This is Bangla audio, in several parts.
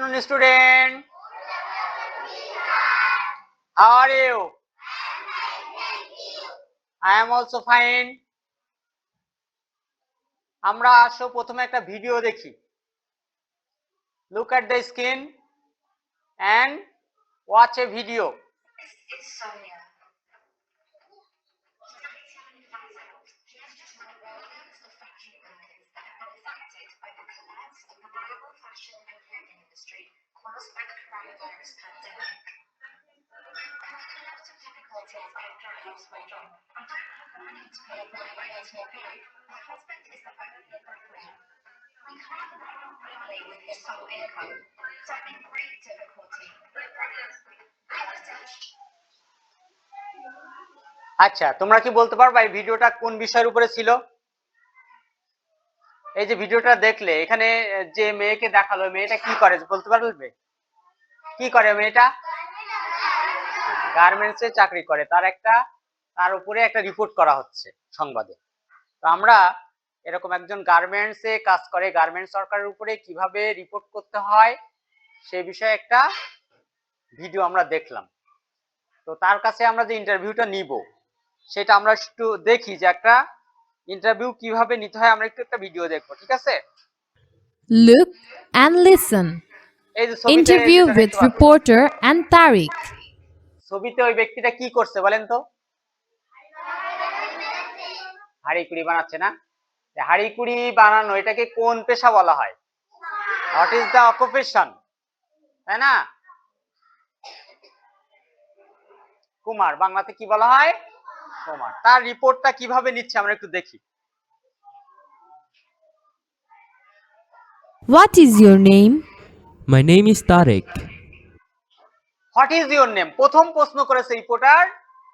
afternoon, student. How are you? I am also fine. আমরা আসো প্রথমে একটা ভিডিও দেখি। Look at the screen and watch a video. It's Sonia. Factory workers that have been affected by the collapse of the global fashion and food industry caused by the coronavirus pandemic. After lots of difficulties getting their household on and don't have money to pay for a rental pay, my husband is the only breadwinner. We can't run our family with his sole income, so I'm in great difficulty. আচ্ছা, তোমরা কি বলতে পারবা এই ভিডিওটা কোন বিষয়ের উপরে ছিল? এই যে ভিডিওটা দেখলে এখানে যে মেয়েকে দেখালো, মেয়েটা কি করে বলতে পারবে? কি করে মেয়েটা? গার্মেন্টসে চাকরি করে। তার উপরে একটা রিপোর্ট করা হচ্ছে সংবাদে। তো আমরা এরকম একজন গার্মেন্টসে কাজ করে, গার্মেন্টস সরকারের উপরে কিভাবে রিপোর্ট করতে হয় সেই বিষয়ে একটা ভিডিও আমরা দেখলাম। তো তার কাছে আমরা যে ইন্টারভিউটা নিব সেটা আমরা একটু দেখি যে একটা ইন্টারভিউ কিভাবে নিতে হয়। আমরা একটু একটা ভিডিও দেখবো, ঠিক আছে? Look and listen. এই যে ছবিতে Interview with reporter and Tariq. ছবিতে ওই ব্যক্তিটা কি করছে বলেন তো? হাঁড়িকুড়ি বানাচ্ছে না? হাঁড়িকুড়ি বানানো এটাকে কোন পেশা বলা হয়? হোয়াট ইজ দ্য অকুপেশন, তাই না? কুমার, বাংলাতে কি বলা হয়? কুমার। তার রিপোর্টটা কিভাবে নিচ্ছে আমরা একটু দেখি। What is your name? My name is Tariq. What is your name? প্রথম প্রশ্ন করেছে রিপোর্টার।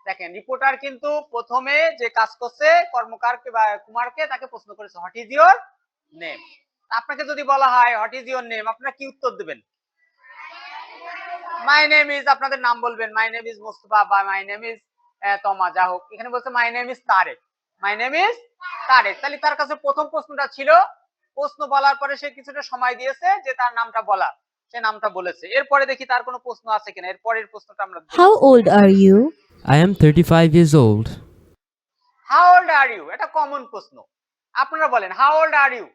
দেখেন, রিপোর্টার কিন্তু প্রথমে যে কাজ করছে কর্মকারকে বা কুমারকে, তাকে প্রশ্ন করেছে হোয়াট ইজ ইওর নেম। আপনাকে যদি বলা হয় হোয়াট ইজ ইওর নেম, আপনারা কি উত্তর দিবেন? মাই নেম ইজ, আপনাদের নাম বলবেন। মাই নেম ইজ মুস্তাফা বা মাই নেম ইজ তমা, যা হোক। এখানে বলছে my name is Tarek. My name is Tarek. তাহলে তার কাছে প্রথম প্রশ্নটা ছিল, প্রশ্ন বলার পরে সে কিছুটা সময় দিয়েছে যে তার নামটা বলা, সে নামটা বলেছে। এরপরে দেখি তার কোনো প্রশ্ন আছে কিনা। এরপরের প্রশ্নটা আমরা দেখি। How old are you? I am 35 years old. How old are you? এটা কমন প্রশ্ন। আপনারা বলেন how old are you?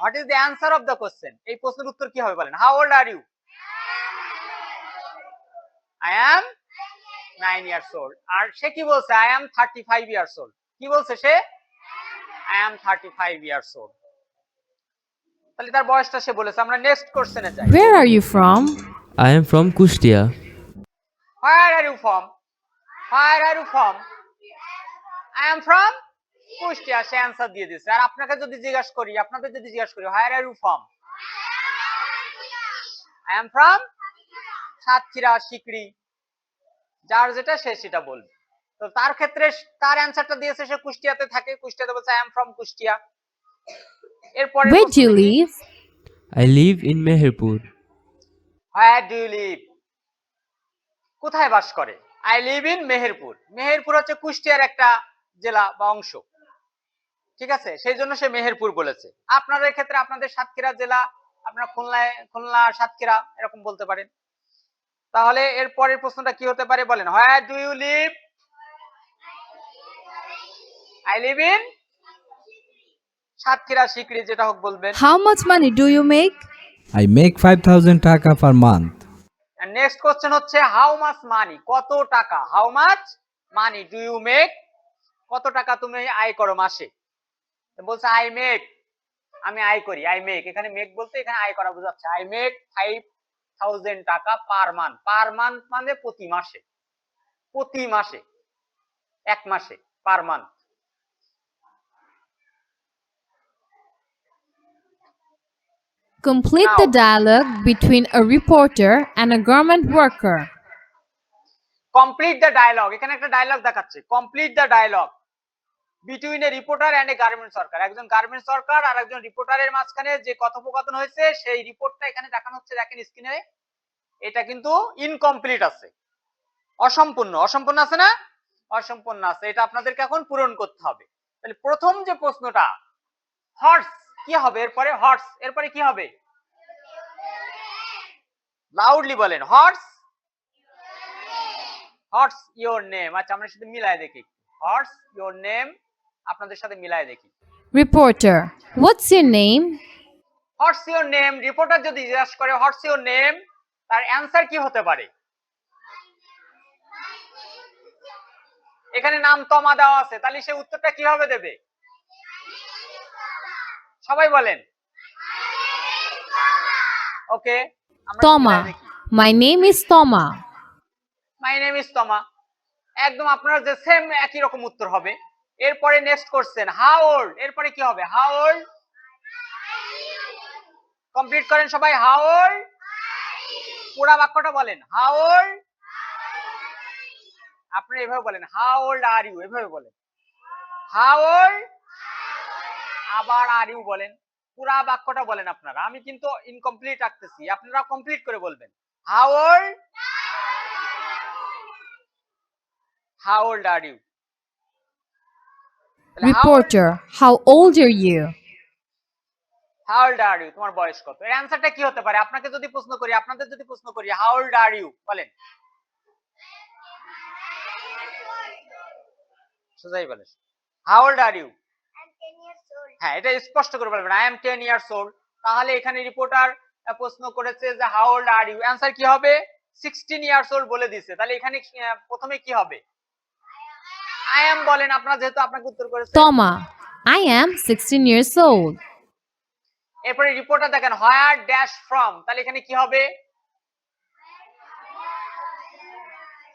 What is the answer of the question? এই প্রশ্নের উত্তর কি হবে বলেন? How old are you? I am 9 years old. আর সে কি বলছে? I am 35 years old. কি বলছে সে? I am 35 years old. তাহলে তার বয়সটা সে বলেছে। আমরা নেক্সট কোশ্চেনে যাই। Where are you from? I am from Kushtia. Where are you from? Where are you from? I am from Kushtia. Say answer দিয়ে দিয়েছে। আর আপনাকে যদি জিজ্ঞাসা করি, আপনাদের যদি জিজ্ঞাসা করি where are you from? I am from Satkhira, Sikri, যার যেটা সে সেটা বলবে। তো তার ক্ষেত্রে তার অ্যানসারটা দিয়েছে সে কুষ্টিয়াতে থাকে, কুষ্টিয়াতে বলছে I am from কুষ্টিয়া। এরপরে Where do you live? I live in Meherpur. Where do you live? কোথায় বাস করে? I live in Meherpur. Meherpur হচ্ছে কুষ্টিয়ার একটা জেলা বা অংশ, ঠিক আছে? সেই জন্য সে মেহেরপুর বলেছে। আপনাদের ক্ষেত্রে আপনাদের সাতক্ষীরা জেলা, আপনারা খুলনা সাতক্ষীরা এরকম বলতে পারেন। তাহলে এর পরের প্রশ্নটা কি হতে পারে বলেন? Where do you live? I live in Satkhira, Sikri, যেটা হোক বলবেন। How much money do you make? I make 5,000 taka per month. And next question হচ্ছে how much money? কত টাকা? How much money do you make? কত টাকা তুমি আয় করো মাসে? বলছে I make, আমি আয় করি। I make, এখানে make বলতে এখানে আয় করা বোঝাচ্ছে। I make 5,000 টাকা পার মান্থ। পার মান্থ মানে প্রতি মাসে, প্রতি মাসে, এক মাসে, per month. Complete the dialogue between a reporter and a government worker. Complete the dialogue, এখানে একটা ডায়লগ দেখাচ্ছে। Complete the dialogue between a reporter and a garment worker. একজন গার্মেন্টস ওয়ার্কার আর একজন রিপোর্টারের মাঝখানে যে কথোপকথন হয়েছে সেই রিপোর্টটা এখানে দেখানো হচ্ছে। দেখেন স্ক্রিনে, এটা কিন্তু ইনকমপ্লিট আছে, অসম্পূর্ণ। অসম্পূর্ণ আছে না? অসম্পূর্ণ আছে। এটা আপনাদেরকে এখন পূরণ করতে হবে। তাহলে প্রথম যে প্রশ্নটা হর্স, কি হবে এরপরে? হর্স, এরপরে কি হবে? লাউডলি বলেন, হর্স হর্স ইওর নেম। আচ্ছা আমরা সাথে মিলায় দেখি, হর্স ইওর নেম, আপনাদের সাথে মিলায় দেখি। Reporter. What's your name? What's your name, reporter যদি জিজ্ঞাসা করে হোয়াটস ইওর নেম, তার অ্যান্সার কি হতে পারে? এখানে নাম তমা দেওয়া আছে, তাহলে সে উত্তরটা কিভাবে দেবে? সবাই বলেন। ওকে, আমরা Toma. মিলায় দেখি। My name is Toma. My name is তমা, একদম আপনারা যে সেম একই রকম উত্তর হবে। এরপরে নেক্সট কোশ্চেন, হাউ ওল্ড, এরপরে কি হবে? হাউ ওল্ড, কমপ্লিট করেন সবাই, হাউ ওল্ড, পুরো বাক্যটা বলেন, হাউ ওল্ড। আপনি এভাবে বলেন, হাউ ওল্ড আর ইউ, এভাবে বলেন, হাউ ওল্ড, আবার আর ইউ বলেন, পুরা বাক্যটা বলেন আপনারা। আমি কিন্তু ইনকমপ্লিট রাখতেছি, আপনারা কমপ্লিট করে বলবেন, how old, how old are you. Reporter. How old are you? How old are you, তোমার বয়স কত? এর অ্যানসারটা কি হতে পারে? আপনাকে যদি প্রশ্ন করি, আপনাদের যদি প্রশ্ন করি, হাউ ওল্ড আর ইউ বলেন, সোজাই বলেন, how old are you. I'm 10 years old. হ্যাঁ, এটা স্পষ্ট করে বলবেন, আই এম 10 ইয়ার্স ওল্ড। তাহলে এখানে রিপোর্টার প্রশ্ন করেছে যে how old are you, answer কি হবে? 16 ইয়ার্স ওল্ড বলে দিয়েছে। তাহলে এখানে প্রথমে কি হবে? আই এম বলেন, আপনারা যেহেতু আপনাকে উত্তর করেছে। Toma. I am 16 years old. এরপরে রিপোর্টার দেখেন, হোয়ার ড্যাশ ফ্রম, তাহলে এখানে কি হবে?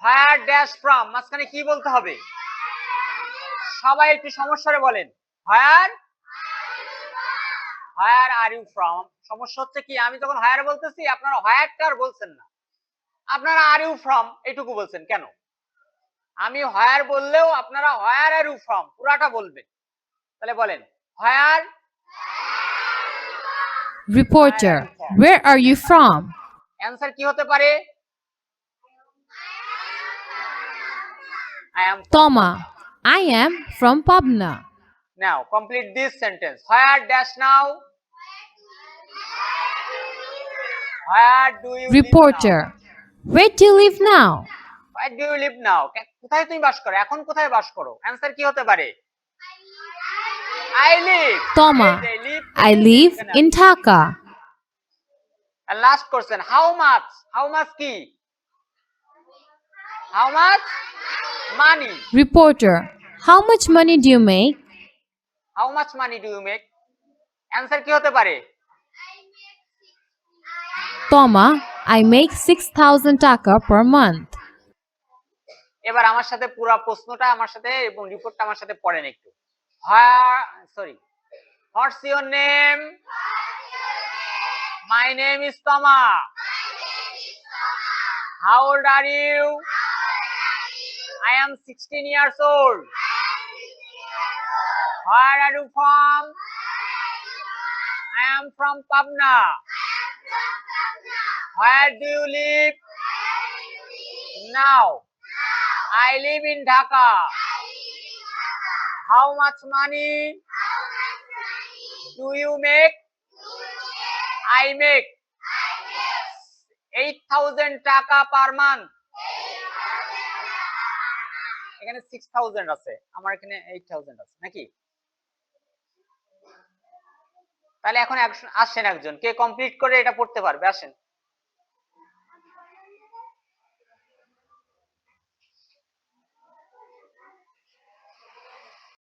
হোয়ার ড্যাশ ফ্রম, মাঝখানে কি বলতে হবে? সবাই একটু সমস্যারে বলেন, হোয়ার হোয়ার আর ইউ ফ্রম। সমস্যা হচ্ছে কি, আমি যখন হোয়ার বলতেছি আপনারা হোয়ারটা আর বলছেন না, আপনারা আর ইউ ফ্রম এইটুকু বলছেন কেন? আমি হোয়ার বললেও আপনারা হোয়ার আর ইউ ফ্রম পুরাটা বলবেন। তাহলে বলেন, হোয়ার। Reporter. Where are you from? Answer কি হতে পারে? I am from. Toma. I am from Pabna. Now complete this sentence. Where dash now? Where do you Reporter. live now? Where do you live now? Where do you live now? কোথায় তুমি বাস করো? এখন কোথায় বাস করো? অ্যানসার কি হতে পারে? I live. Toma. I live. I live in Dhaka. And last question, how much? How much কি? How much? Money. Reporter. How much money do you make? How much money do you make? Answer কি হতে পারে? Toma. I make 6,000 taka per month. এবার আমার সাথে পুরো প্রশ্নটা আমার সাথে এবং রিপোর্টটা আমার সাথে পড়েন একটু। What's your name? My name is Toma. How old are you? I am 16 years old. Where are you from? I am from Pabna. Where do you live? Now I live in Dhaka. How much money do you make? I make 8,000 টাকা per month. এখানে 6,000 আছে, আমার এখানে 8,000 আছে নাকি? তাহলে এখন আসেন একজন কে কমপ্লিট করে এটা পড়তে পারবে, আসেন।